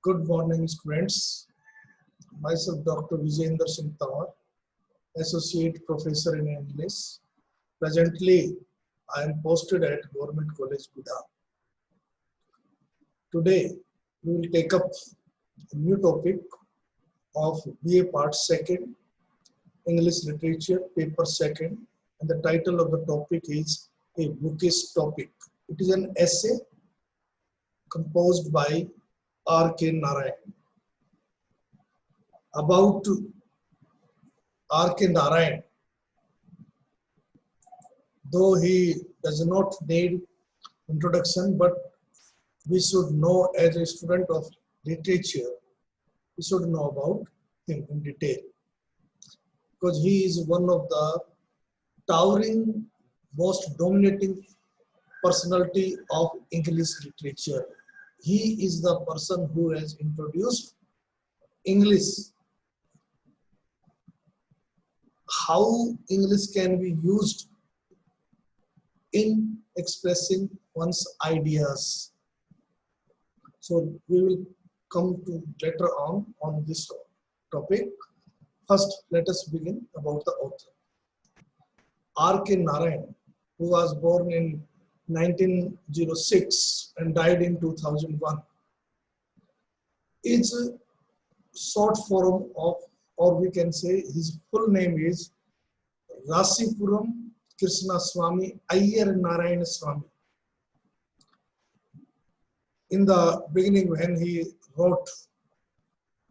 Good morning, students. Myself, Dr. Vijayendra Singh Tawar, Associate Professor in English. Presently, I am posted at Government College, Buda. Today, we will take up a new topic of BA Part 2nd, English Literature, Paper 2nd, and the title of the topic is a bookish topic. It is an essay composed by R.K. Narayan. About R.K. Narayan, though he does not need introduction, but we should know as a student of literature, we should know about him in detail. Because he is one of the towering, most dominating personality of English literature. He is the person who has introduced English, how English can be used in expressing one's ideas. So we will come to later on this topic. First, let us begin about the author. R.K. Narayan, who was born in 1906 and died in 2001, is a short form of, or we can say his full name is Rasipuram Krishna Swami Iyer Narayan Swami. In the beginning, when he wrote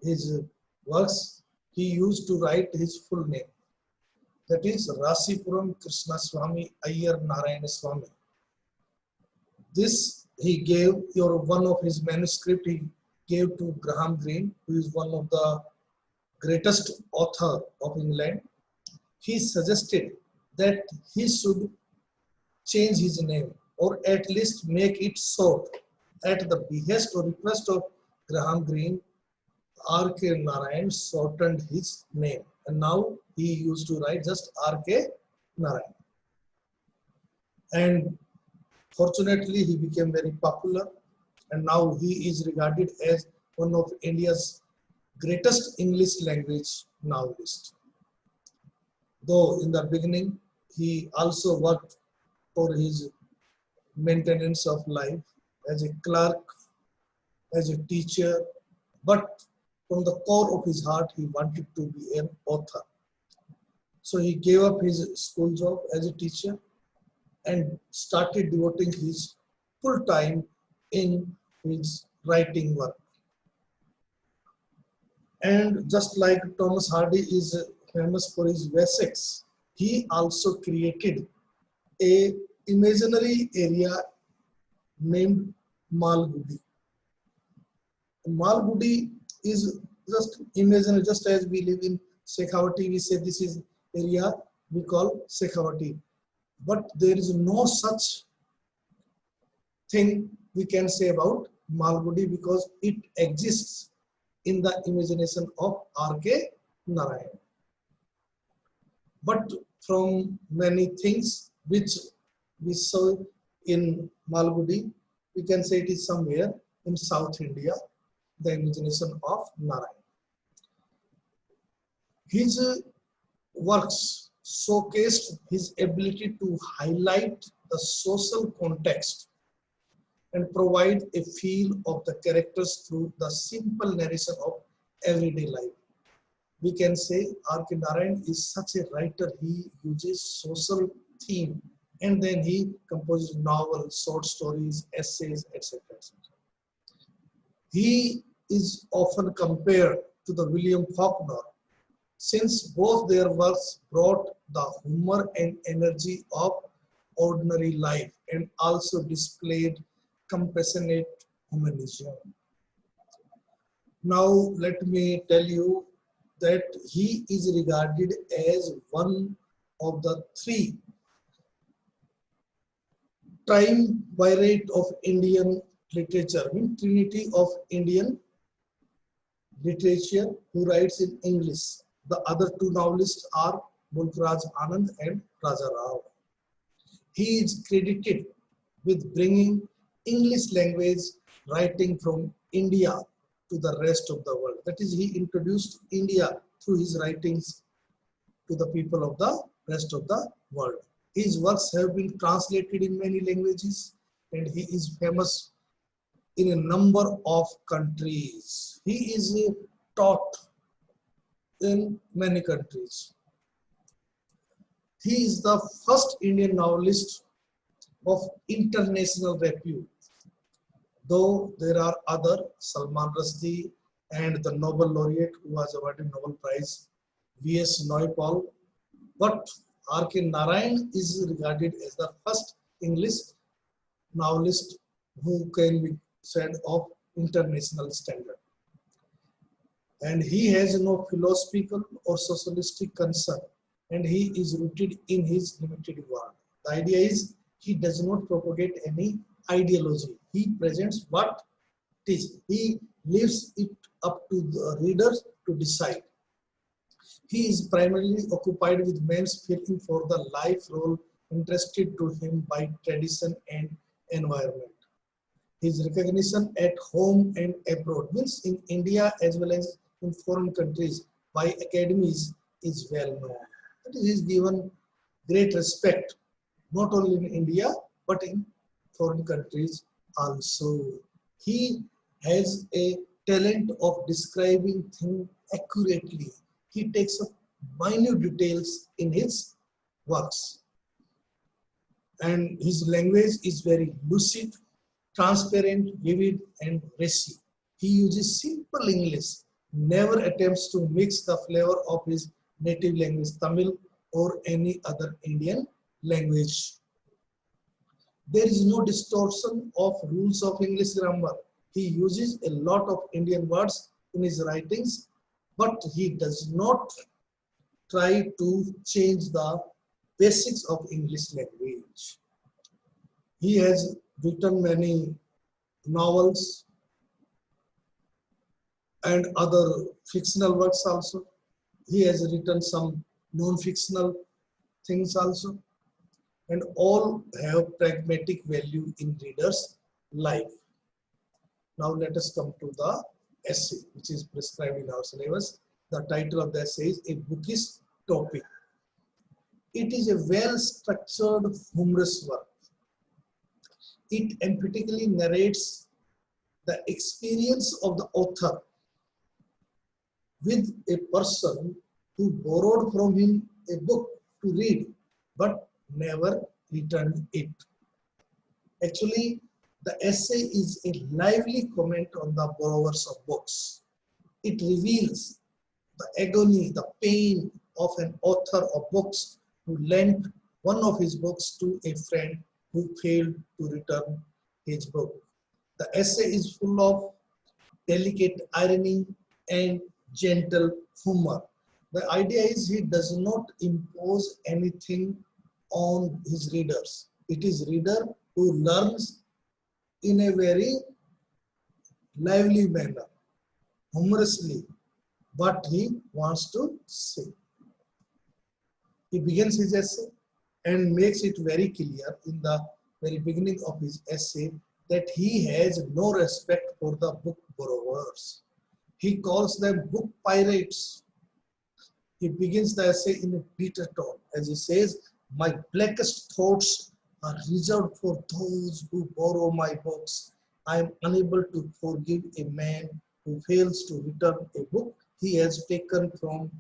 his works, he used to write his full name. That is Rasipuram Krishna Swami Iyer Narayan Swami. This he gave, or one of his manuscript he gave to Graham Greene, who is one of the greatest author of England. He suggested that he should change his name, or at least make it short. At the behest or request of Graham Greene, R.K. Narayan shortened his name, and now he used to write just R.K. Narayan. And fortunately, he became very popular, and now he is regarded as one of India's greatest English language novelists. Though in the beginning, he also worked for his maintenance of life as a clerk, as a teacher, but from the core of his heart, he wanted to be an author. So he gave up his school job as a teacher and started devoting his full time in his writing work. And just like Thomas Hardy is famous for his Wessex, he also created a imaginary area named Malgudi. Malgudi is just imaginary, just as we live in Shekhawati, we say this is area we call Shekhawati. But there is no such thing we can say about Malgudi because it exists in the imagination of R.K. Narayan. But from many things which we saw in Malgudi, we can say it is somewhere in South India, the imagination of Narayan. His works showcased his ability to highlight the social context and provide a feel of the characters through the simple narration of everyday life. We can say R.K. Narayan is such a writer, he uses social theme and then he composes novels, short stories, essays, etc. etc. He is often compared to the William Faulkner, since both their works brought the humor and energy of ordinary life and also displayed compassionate humanism. Now let me tell you that he is regarded as one of the three triumvirate of Indian literature, means trinity of Indian literature who writes in English. The other two novelists are Mulkraj Anand and Raja Rao. He is credited with bringing English language writing from India to the rest of the world. That is, he introduced India through his writings to the people of the rest of the world. His works have been translated in many languages and he is famous in a number of countries. He is taught in many countries. He is the first Indian novelist of international repute, though there are other, Salman Rushdie and the Nobel laureate who was awarded Nobel Prize, V.S. Naipaul, but R.K. Narayan is regarded as the first English novelist who can be said of international standard. And he has no philosophical or socialistic concern, and he is rooted in his limited world. The idea is he does not propagate any ideology. He presents what it is. He leaves it up to the readers to decide. He is primarily occupied with man's feeling for the life role entrusted to him by tradition and environment. His recognition at home and abroad, means in India as well as in foreign countries, by academies is well known. That is, he is given great respect not only in India but in foreign countries also. He has a talent of describing things accurately. He takes up minute details in his works. And his language is very lucid, transparent, vivid, and racy. He uses simple English, never attempts to mix the flavor of his native language, Tamil, or any other Indian language. There is no distortion of rules of English grammar. He uses a lot of Indian words in his writings, but he does not try to change the basics of English language. He has written many novels and other fictional works also. He has written some non-fictional things also, and all have pragmatic value in readers' life. Now let us come to the essay, which is prescribed in our syllabus. The title of the essay is A Bookish Topic. It is a well-structured, humorous work. It emphatically narrates the experience of the author with a person who borrowed from him a book to read but never returned it. Actually, the essay is a lively comment on the borrowers of books. It reveals the agony, the pain of an author of books who lent one of his books to a friend who failed to return his book. The essay is full of delicate irony and gentle humor. The idea is he does not impose anything on his readers. It is reader who learns in a very lively manner, humorously, what he wants to say. He begins his essay and makes it very clear in the very beginning of his essay that he has no respect for the book borrowers. He calls them book pirates. He begins the essay in a bitter tone as he says, "My blackest thoughts are reserved for those who borrow my books. I am unable to forgive a man who fails to return a book he has taken from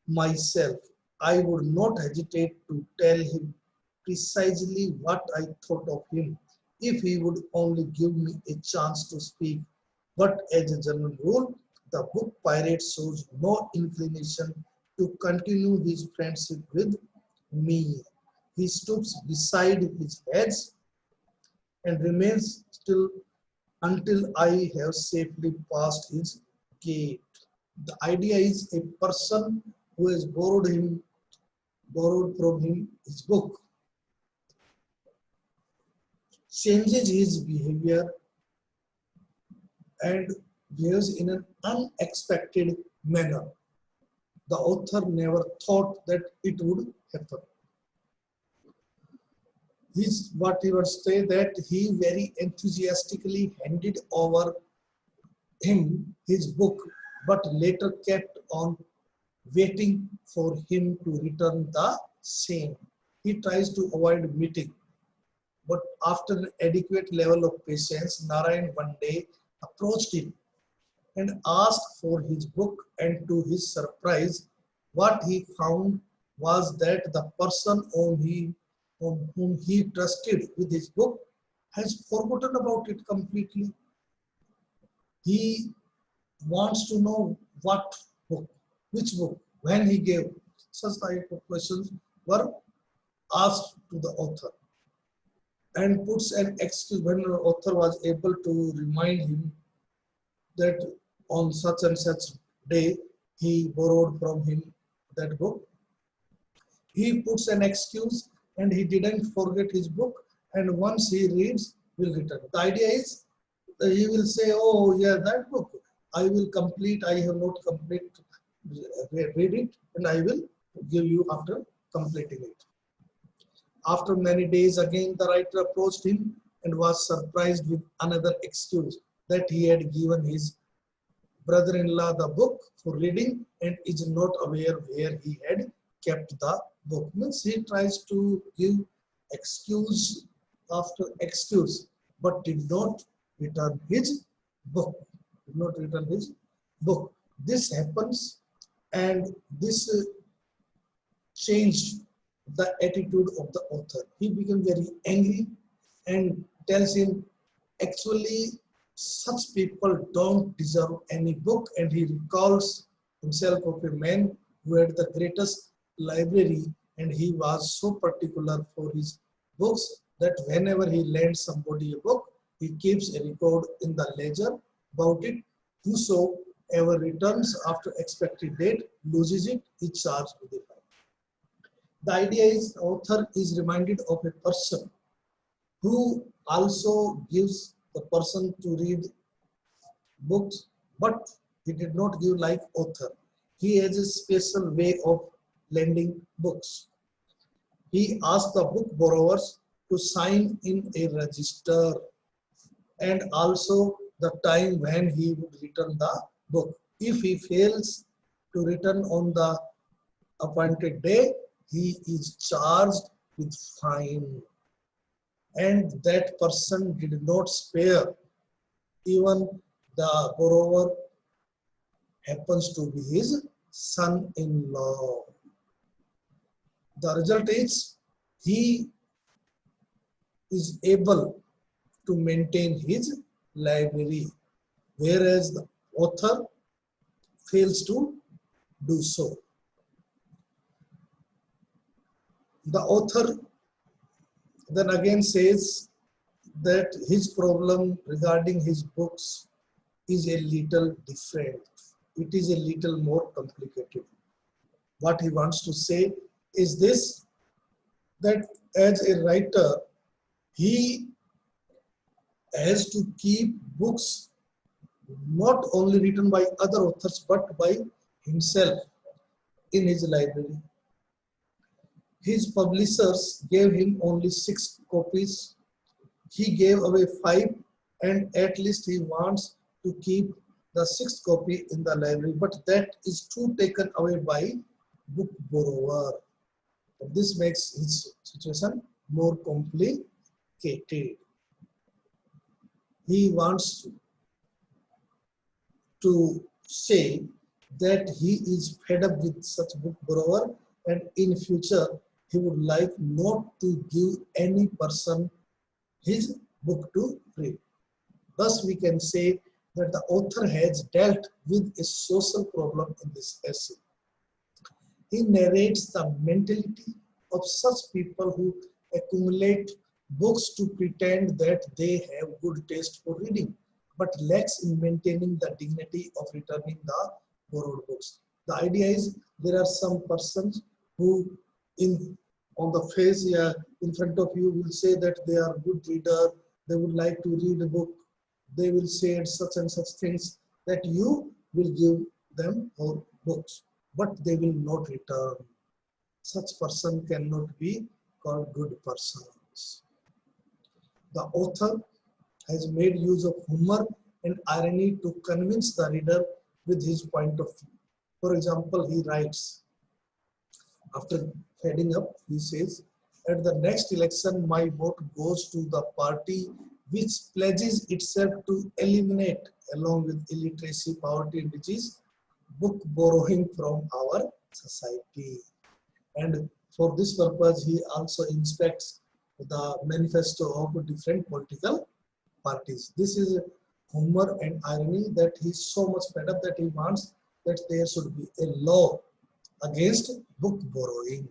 myself. I would not hesitate to tell him precisely what I thought of him if he would only give me a chance to speak. But as a general rule, the book pirate shows no inclination to continue his friendship with me. He stoops beside his heads and remains still until I have safely passed his gate." The idea is a person who has borrowed from him his book changes his behavior and behaves in an unexpected manner. The author never thought that it would happen. What he would say that he very enthusiastically handed over him his book, but later kept on waiting for him to return the same. He tries to avoid meeting, but after an adequate level of patience, Narayan one day approached him and asked for his book, and to his surprise, what he found was that the person whom he trusted with his book has forgotten about it completely. He wants to know what book, which book, when he gave. Such type of questions were asked to the author, and puts an excuse when the author was able to remind him that on such and such day he borrowed from him that book. He puts an excuse and he didn't forget his book, and once he reads, will return. The idea is that he will say, oh yeah, that book, I will complete, I have not complete, read it, and I will give you after completing it. After many days, again the writer approached him and was surprised with another excuse that he had given his brother-in-law the book for reading and is not aware where he had kept the book. Means he tries to give excuse after excuse, but did not return his book. Did not return his book. This happens, and this changed the attitude of the author. He became very angry and tells him, actually, such people don't deserve any book. And he recalls himself of a man who had the greatest library, and he was so particular for his books that whenever he lends somebody a book, he keeps a record in the ledger about it. Whosoever returns after expected date loses it, is charged with a fine. The idea is the author is reminded of a person who also gives the person to read books, but he did not give like author. He has a special way of lending books. He asked the book borrowers to sign in a register and also the time when he would return the book. If he fails to return on the appointed day, he is charged with fine. And that person did not spare. Even the borrower happens to be his son-in-law. The result is he is able to maintain his library, whereas the author fails to do so. The author then again says that his problem regarding his books is a little different. It is a little more complicated. What he wants to say is this, that as a writer, he has to keep books not only written by other authors but by himself in his library. His publishers gave him only 6 copies. He gave away 5, and at least he wants to keep the 6th copy in the library, but that is too taken away by book borrower. This makes his situation more complicated. He wants to say that he is fed up with such book borrower, and in future he would like not to give any person his book to read. Thus we can say that the author has dealt with a social problem in this essay. He narrates the mentality of such people who accumulate books to pretend that they have good taste for reading, but lacks in maintaining the dignity of returning the borrowed books. The idea is there are some persons who on the face in front of you will say that they are good reader, they would like to read a book, they will say such and such things that you will give them more books, but they will not return. Such person cannot be called good persons. The author has made use of humor and irony to convince the reader with his point of view. For example, he writes, after heading up, he says, at the next election, my vote goes to the party which pledges itself to eliminate, along with illiteracy, poverty, and disease, book borrowing from our society. And for this purpose, he also inspects the manifesto of different political parties. This is humor and irony that he's so much fed up that he wants that there should be a law against book borrowing.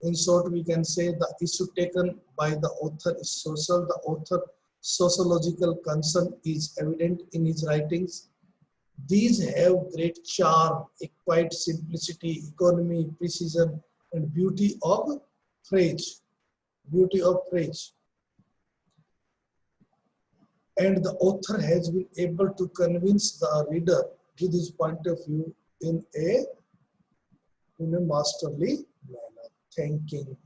In short, we can say the issue taken by the author is social. The author sociological concern is evident in his writings. These have great charm, a quiet simplicity, economy, precision, and beauty of phrase. Beauty of phrase. And the author has been able to convince the reader with his point of view in a masterly manner. Thanking